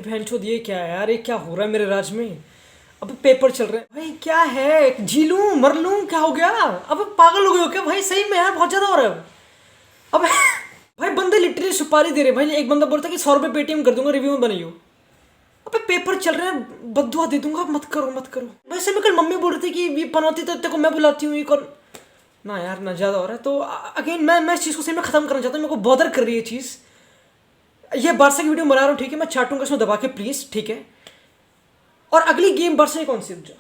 भैंचोद ये क्या है यार, ये क्या हो रहा है मेरे राज्य में। अब पेपर चल रहे हैं भाई, क्या है, जी लूं मर लूं, क्या हो गया। अब पागल हो गए हो क्या भाई, सही में यार बहुत ज्यादा हो रहा है अब। भाई बंदे लिटरली सुपारी दे रहे हैं भाई। एक बंदा बोलता है कि 100 रुपये पेटीएम कर दूंगा, रिव्यू में बनाइयो। अबे पेपर चल रहे हैं, बद्दुआ दे दूंगा, मत करो मत करो। वैसे मैं कल मम्मी बोल रही थी कि ये पनौती तो तेरे को मैं बुलाती हूँ, ये कौन ना यार, ना ज़्यादा हो रहा है। तो अगेन मैं इस चीज़ को सही में ख़त्म करना चाहता हूँ, मेरे को बॉदर कर रही है चीज़। ये बारसा की वीडियो बना रहा हूँ, ठीक है, मैं चाटूंगा इसमें दबा के प्लीज़, ठीक है। और अगली गेम बारसा की कौन सी जो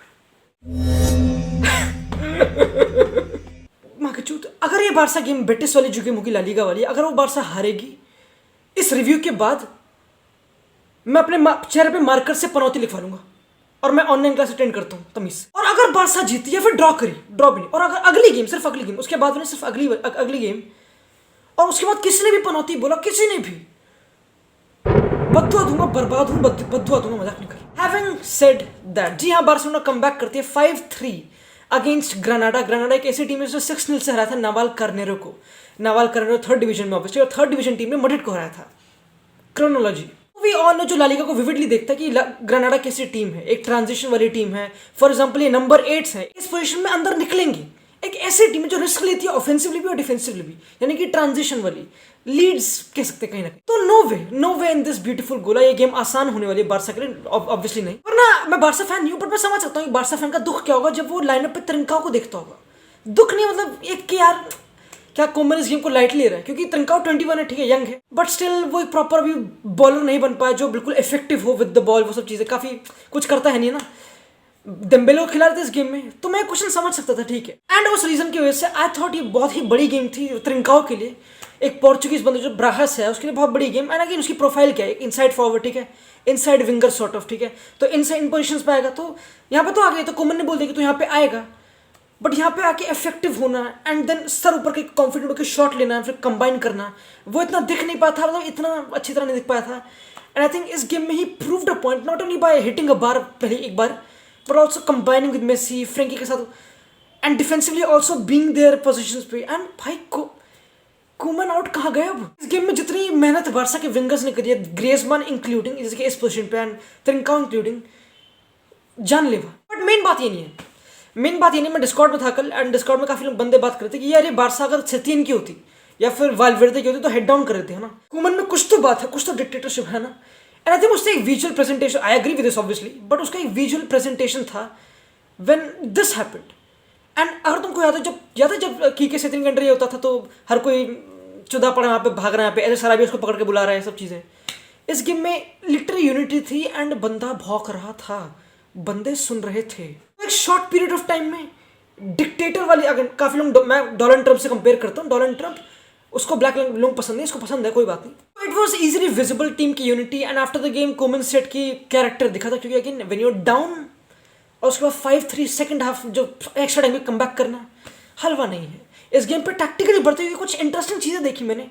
माँ के चूत, अगर ये बारसा गेम बेटिस वाली जो गेम होगी, ला लीगा वाली, अगर वो बारसा हारेगी इस रिव्यू के बाद मैं अपने चेहरे पे मार्कर से पनौती लिखवा लूंगा और मैं ऑनलाइन क्लास अटेंड करता हूँ तमीज से। और अगर बारसा जीती या फिर ड्रॉ करी, ड्रॉ भी नहीं, और अगर अगली गेम, सिर्फ अगली गेम, उसके बाद सिर्फ अगली गेम, और उसके बाद किसी ने भी पनौती बोला, किसी ने भी, बद्दुआ दूंगा, बर्बाद हूं, बद्दुआ दूंगा, मजाक नहीं कर। हैविंग सेड दैट, जी हाँ, बार्सिलोना कमबैक करती है 5-3 अगेंस्ट ग्रेनाडा। ग्रेनाडा एक ऐसी टीम है जो 6-0 से हराया था नावाल कर्नेरो को। नावाल कर्नेरो थर्ड डिवीजन में ऑब्वियसली, और थर्ड डिवीजन टीम ने मैड्रिड को हराया था। क्रोनोलॉजी वी ऑल नो, जो ला लीगा को विविडली देखता है कि ग्रेनाडा कैसी टीम है, एक ट्रांजिशन वाली टीम है। फॉर एग्जांपल ये नंबर 8 है, इस पोजीशन में अंदर निकलेंगे। एक ऐसी टीम है जो रिस्क लेती है ऑफेंसिवली भी और डिफेंसिवली भी, यानी कि ट्रांजिशन वाली लीड्स कह सकते हैं कहीं ना कहीं। तो no way in this beautiful गोला, ये गेम आसान होने वाली है बारसा के लिए, ऑब्वियसली नहीं। वरना मैं बारसा फैन नहीं हूं, बट मैं समझ सकता हूँ बारसा फैन का दुख क्या होगा जब वो लाइनअप पे त्रिंकाओ को देखता होगा। दुख नहीं मतलब एक कि यार क्या कोमन इस गेम को लाइटली ले रहा है, क्योंकि त्रिंकाओ 21 है, ठीक है, यंग है, बट स्टिल वो एक प्रॉपर अभी बॉलर नहीं बन पाया जो बिल्कुल इफेक्टिव हो विद द बॉल, वो सब चीजें काफी कुछ करता है नहीं ना। डेम्बेले को खिला रहे थे इस गेम में, तो मैं क्वेश्चन समझ सकता था, ठीक है। एंड उस रीजन की वजह से आई थॉट ये बहुत ही बड़ी गेम थी त्रिंकाओ के लिए, एक पोर्चुगीज बंदे जो ब्राहस है उसके लिए बहुत बड़ी गेम। एंड अगेन उसकी प्रोफाइल क्या है, इनसाइड फॉरवर्ड, ठीक है, इनसाइड विंगर सॉर्ट ऑफ, ठीक है, तो इनसाइड इन पोजिशन पे आएगा, तो यहाँ पे तो आ गया, तो कोमन ने बोल दिया कि तो यहाँ पे आएगा, बट यहाँ पे आके इफेक्टिव होना एंड देन सर ऊपर के कॉन्फिडेंट होकर शॉट लेना, फिर कंबाइन करना, वो इतना दिख नहीं पाया था, मतलब इतना अच्छी तरह नहीं दिख पाया था। एंड आई थिंक इस गेम में ही proved a point, not only by hitting a bar पहले एक बार, but also combining with Messi, Frenkie के साथ, and defensively also being their positions पे। एंड भाई कोमन आउट कहाँ गए अब। इस गेम में जितनी मेहनत बारसा के विंगर्स ने करी है, ग्रेजमान इंक्लूडिंग इस पोजीशन पे, एंड त्रिंकाओ इंक्लूडिंग, जानलेवा। बट मेन बात ये नहीं है, मेन बात ये नहीं, मैं डिस्कॉर्ड में था कल, एंड डिस्कॉर्ड में काफी लोग बंदे बात करते कि यार ये बारसा अगर सेतियन की होती या फिर वालवेर्दे की होती तो हेड डाउन कर देते, है ना। कोमन में कुछ तो बात है, कुछ तो डिक्टेटरशिप है ना। एंड आई थिंक उससे एक visual presentation, I agree with this obviously, but उसका एक विजुअल प्रेजेंटेशन था व्हेन दिस हैपेंड। एंड अगर तुमको याद है जब कीके सेतियन के अंडर ये होता था तो हर कोई चुदा पड़ा वहाँ पे भाग रहा है, यहाँ पे ऐसे सारा भी उसको पकड़ के बुला रहा है, सब चीज़ें। इस गेम में लिटरली यूनिटी थी एंड बंदा भौंक रहा था, बंदे सुन रहे थे। एक शॉर्ट पीरियड ऑफ टाइम में डिक्टेटर वाली, अगर काफी लोग, मैं डोनाल्ड ट्रंप से कंपेयर करता हूँ, डोनाल्ड ट्रंप, उसको ब्लैक लोग पसंद नहीं, इसको पसंद है, कोई बात नहीं। It was easily visible team की unity. And after the game Koeman set की कैरेक्टर दिखा था, क्योंकि again when you are down और उसके बाद 5-3 सेकंड हाफ जो एक्स्ट्रा टाइम में कम बैक करना हलवा नहीं है। इस गेम पे टैक्टिकली बढ़ते हुए कुछ इंटरेस्टिंग चीजें देखी मैंने,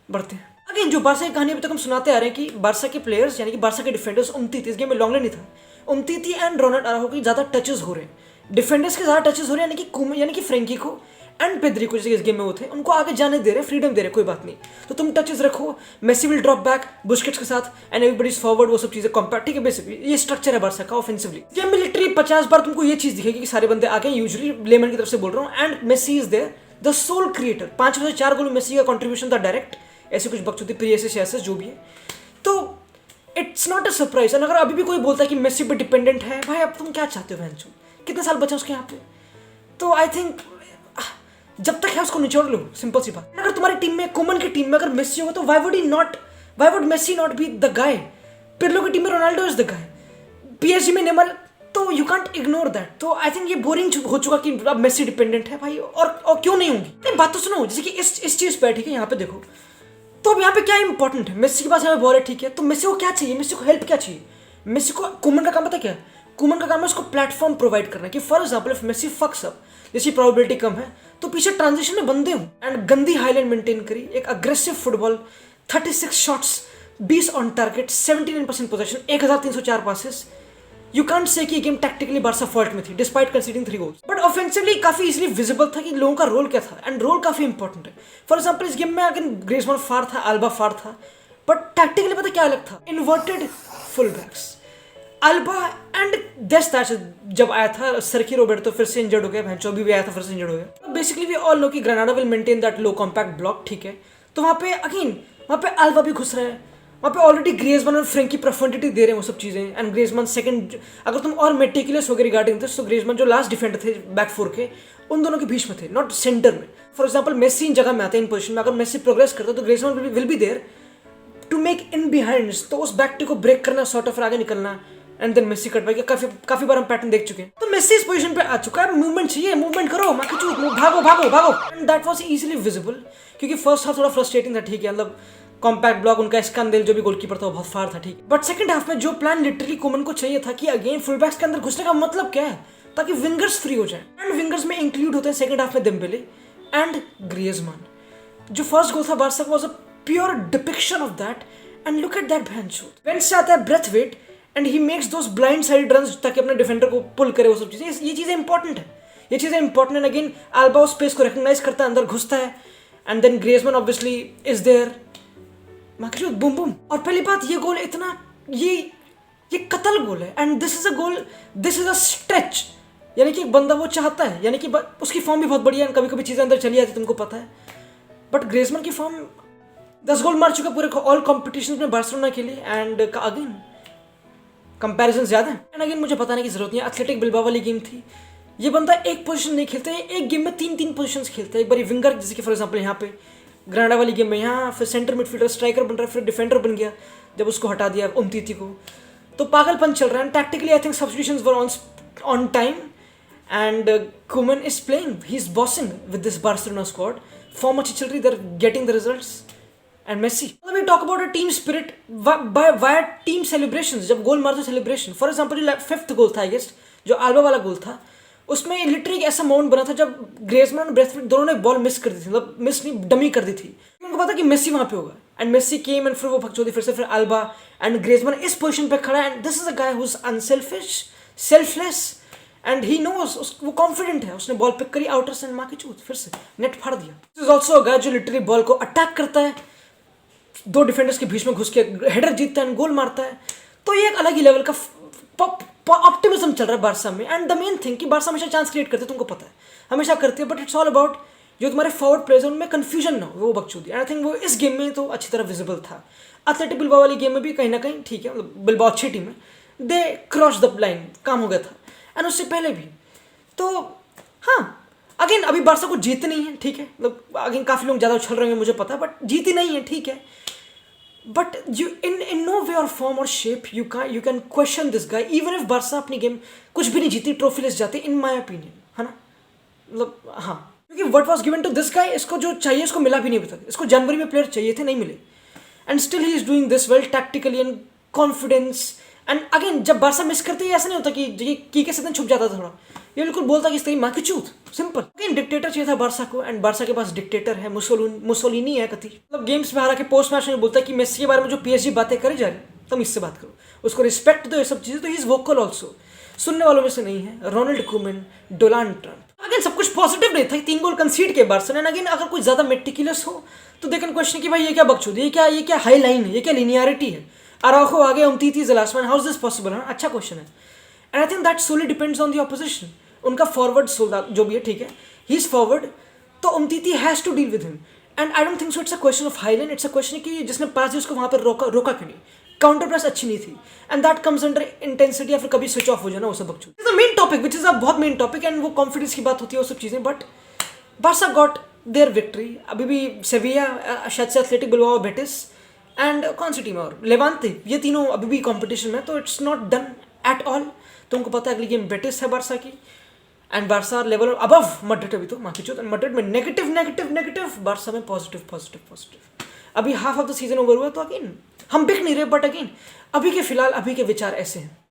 बढ़ते हैं। अगेन जो बारसा की कहानी अभी तक हम सुनाते आ रहे हैं कि बारसा के प्लेयर्स यानी कि बारसा के डिफेंडर्स, उमतीती, इस गेम में लॉन्गले नहीं था, उमतीती एंड रोनाल्ड आराउहो की ज़्यादा टचेस हो रहे हैं, डिफेंडर्स के ज़्यादा टचेस हो रहे हैं, यानी कि फ्रेंकी को एंड पेद्री को, जैसे इस गेम में वो थे, उनको आगे जाने दे रहे, फ्रीडम दे रहे, कोई बात नहीं, तो तुम टचेस रखो, Messi will drop back Busquets के साथ एंड एवरीबडी इज फॉरवर्ड, वो सब चीज़ें कॉम्पैक्ट, ठीक है, बेसिकली ये स्ट्रक्चर है बारसा का ऑफेंसिवली। गेम में लिटरली 50 बार तुमको ये चीज़ दिखेगी कि सारे बंदे आगे, यूजुअली लेमन की तरफ से बोल रहा हूँ, and Messi is there the sole creator. 5 में से 4 गोल मेसी का कॉन्ट्रीब्यूशन था डायरेक्ट, ऐसे कुछ बकचोदी प्रीएस जो भी है, तो इट्स नॉट अ सरप्राइज। अगर अभी भी कोई बोलता है कि मेसी पे डिपेंडेंट है, भाई अब तुम क्या चाहते हो, भैंचो कितने साल बचे उसके यहाँ पे, तो आई थिंक जब तक है उसको निचोड़ लो, सिंपल सी बात। अगर तुम्हारी टीम में, कोमन की टीम में अगर मेसी होगा तो why would Messi not be the guy. Pirlo की टीम में Ronaldo is the guy, PSG में नेमार, तो यू कांट इग्नोर दैट। तो आई थिंक ये बोरिंग हो चुका कि अब मेसी डिपेंडेंट है भाई, और क्यों नहीं होंगी। बात तो सुनो, जैसे कि इस चीज पे, ठीक है, यहाँ पे देखो, तो अब यहाँ पे क्या इंपॉर्टेंट है, मेसी के पास यहाँ पे बॉल है, ठीक है, तो मेसी को क्या चाहिए, मेसी को हेल्प क्या चाहिए, मेसी को, कुमन का काम पता क्या है, कुमन का काम है उसको प्लेटफॉर्म प्रोवाइड करना, कि for example if Messi fucks up, जैसी प्रोबेबिलिटी कम है, तो पीछे ट्रांजिशन में बंदे हूँ, एंड गंदी हाईलाइन मेंटेन करी, एक aggressive football, 36 shots, 20 on target, 79% possession, 1304 passes. You can't say कि गेम टैक्टिकली बारसा फॉल्ट में थी despite conceding 3 goals, but offensively काफी इजीली विजिबल था कि लोगों का रोल क्या था, एंड रोल काफी इंपॉर्टेंट है। फॉर एग्जांपल इस गेम में अगर ग्रीजमान फार था, अल्बा फार था, बट टैक्टिकली पता क्या अलग था, inverted full backs Alba and Dest जब आया था सर्की रोबर्टो फिर से इंजर्ड हो गया, भैंचो भी आया था फिर से इंजर्ड हो गया। बेसिकली वी ऑल नो कि Grenada will maintain that low compact block, ठीक है। तो वहाँ पे अगेन वहाँ पे अल्बा भी घुस रहा है, वहाँ पे ऑलरेडी ग्रेजमैन और फ्रेंकी प्रोफेंडिटी दे रहे हैं वो सब चीज़ें, एंड ग्रेजमैन सेकंड, अगर तुम और मेटिकुलस हो गए रिगार्डिंग दिस तो ग्रेजमैन जो लास्ट डिफेंडर थे बैक फोर के उन दोनों के बीच में थे, नॉट सेंटर में। फॉर एग्जाम्पल मेसी इन जगह में आते हैं इन पोजिशन में, अगर मेसी प्रोग्रेस करता तो Griezmann will be there to make in behind, तो उस बैक को ब्रेक करना, सॉर्ट ऑफ आगे निकलना, एंड देन मेसी कट पाएगा। काफी बार हम पैटर्न देख चुके हैं। तो मेसी इस पोजीशन पे आ चुका है, मूवमेंट चाहिए, मूवमेंट करो, भागो भागो भागो, and that was easily visible, क्योंकि फर्स्ट हाफ थोड़ा फ्रस्ट्रेटिंग था, ठीक है, मतलब कॉम्पैक्ट ब्लॉक उनका स्कंदेल जो भी गोलकीपर था वो बहुत फार था, ठीक है। बट सेकंड हाफ में जो प्लान लिटरली कोमन को चाहिए था कि अगेन फुल बैक्स के अंदर घुसने का मतलब क्या है, ताकि विंगर्स फ्री हो जाए, एंड विंगर्स में इंक्लूड होते हैं सेकंड हाफ में डेम्बेले एंड ग्रियजमान। जो फर्स्ट गोल था बार्सा का was a pure depiction of that, and look at that भैंचोद, बेंच से आता है Braithwaite and he makes those blind side runs ताकि अपने डिफेंडर को पुल करे, वो सब चीज़ें, ये चीज़ें इंपॉर्टेंट है, ये चीज़ें इंपॉर्टेंट है। अगेन अल्बा उस स्पेस को रिकॉग्नाइज करता है, अंदर घुसता है, and then Griezmann obviously is there, market boom boom. और पहली बात, ये गोल इतना ये कतल गोल है, and this is a goal, this is a stretch, यानी कि एक बंदा वो चाहता है, यानी कि उसकी फॉर्म भी बहुत बढ़िया है, कभी कभी चीज़ें अंदर चली आती तुमको पता है, बट ग्रियजमान की फॉर्म 10 गोल मार चुका पूरे ऑल कॉम्पिटिशन में बार्सिलोना के लिए, एंड अगेन कंपैरिजन ज़्यादा है, एंड अगेन मुझे बताने की जरूरत नहीं है, एथलेटिक बिल्बाओ वाली गेम थी, ये बंदा एक पोजीशन नहीं खेलता है, एक गेम में तीन पोजीशंस खेलता है, एक बार विंगर जैसे कि फॉर एग्जांपल यहाँ पे ग्रांडा वाली गेम में, यहाँ फिर सेंटर मिडफील्डर स्ट्राइकर बन रहा है, फिर डिफेंडर बन गया जब उसको हटा दिया उमतीती को, तो पागलपन चल रहा है। Tactically I think substitutions were on time, and Koeman is playing, he is bossing with this Barcelona squad, form अच्छी चल रही, they are getting the results, and Messi. We talk about a team spirit via team celebrations, जब गोल मारते celebration, for example जो fifth गोल था I guess, जो alba वाला गोल था, उसमें लिटरली एक ऐसा मोमेंट बना था जब ग्रियजमान और ब्रेथवेट दोनों ने बॉल मिस कर दी थी, मतलब मिस नहीं डमी कर दी थी, उनको पता कि मेसी वहाँ पे होगा, एंड मेसी केम एंड फिर वो भगचोदी फिर से, फिर अल्बा एंड ग्रियजमान इस पोजीशन पे खड़ा है, and this is a guy who is unselfish, selfless, and he knows, वो कॉन्फिडेंट है, उसने बॉल पिक करी आउटर से, माँ की चूत फिर से नेट फाड़ दिया। दिस इज ऑल्सो अ गाय जो लिटरली बॉल को अटैक करता है, दो डिफेंडर्स के बीच में घुस के हेडर जीतता है, गोल मारता है, तो ये एक अलग ही लेवल का ऑप्टिमिज्म चल रहा है बार्सा में। एंड द मेन थिंग कि बार्सा हमेशा चांस क्रिएट करते हैं, तुमको पता है हमेशा करती है, बट इट्स ऑल अबाउट जो तुम्हारे फॉरवर्ड प्लेयर्स हैं उनमें कंफ्यूजन ना हो, वो बकचोदी। एंड आई थिंक वो इस गेम में तो अच्छी तरह विजिबल था। एथलेटिक बिल्बाओ वाली गेम में भी कहीं ना कहीं ठीक है, मतलब बिल्बाओ अच्छी टीम है, दे क्रॉस द लाइन, काम हो गया था, एंड उससे पहले भी। तो हाँ, अगेन अभी बार्सा को जीत नहीं है, ठीक है, मतलब अगेन काफ़ी लोग ज़्यादा उछल रहे हैं मुझे पता है, बट जीती नहीं है, ठीक है, बट यू इन नो वे और फॉर्म और shape you can question this guy, even if Barca अपनी गेम कुछ भी नहीं जीती, ट्रॉफी लेस जाते, इन माई ओपिनियन, है ना, मतलब हाँ, क्योंकि what was given to this guy, इसको जो चाहिए इसको मिला भी नहीं अभी तक, इसको जनवरी में प्लेयर चाहिए थे, नहीं मिले, and still he is doing this well tactically and confidence. And again जब बार्सा मिस करते हैं ऐसा नहीं होता कि की से छुप जाता था थोड़ा, ये बिल्कुल बोलता कि इस तरह माँ की चूत, सिंपल। अगेन डिक्टेटर चाहिए था बार्सा को, एंड बार्सा के पास डिक्टेटर है, मुसोलिनी है कति, मतलब गेम्स में हारा के पोस्ट मैच में बोलता है कि मेसी के बारे में जो पीएसजी बातें करी जा रही तुम इससे बात करो, उसको रिस्पेक्ट दो, ये सब चीज़ें, तो ही इज वोकल ऑल्सो, सुनने वालों में से नहीं है। Ronald Koeman, Donald Trump, again सब कुछ पॉजिटिव नहीं था, 3 गोल कंसीड के बार्सा ने, अगेन अगर कुछ ज़्यादा मेटिकुलस हो तो दे कैन क्वेश्चन कि भाई ये क्या बकचोदी, ये क्या हाई लाइन है, ये क्या लिनियरिटी है, अराउखो आगे Umtiti is the last man, how is this possible, है अच्छा क्वेश्चन है। And I think that solely depends on the opposition, उनका फॉरवर्ड सोल्डा जो भी है, ठीक है, ही इज फॉरवर्ड, तो Umtiti has to deal with him, and I don't think so it's a question of high line, it's a question कि जिसने पास उसको वहाँ पर रोका क्यों नहीं, काउंटर प्रेस अच्छी नहीं थी, and that comes under intensity, या फिर कभी स्विच ऑफ हो जाना, वो सब बकचोदी। It's the main topic which is a बहुत मेन टॉपिक, एंड वो कॉन्फिडेंस की बात होती है, वो सब चीज़ें, but Barca got there victory. अभी भी सेविया, शायद से एथलेटिक बिल्बाओ, बेटिस, एंड कौन सी टीम है और लेवांते, ये तीनों अभी भी कंपटीशन में, तो it's not done at all. तुमको पता है अगली गेम बेटिस है बार्सा की, and Barca level above Madrid, अभी तो माँ की चोट, मड्रिड में नेगेटिव, बार्सा में पॉजिटिव। अभी half of the season over हुआ, तो अगेन हम बिक नहीं रहे, बट अगेन अभी के फिलहाल अभी के विचार ऐसे हैं।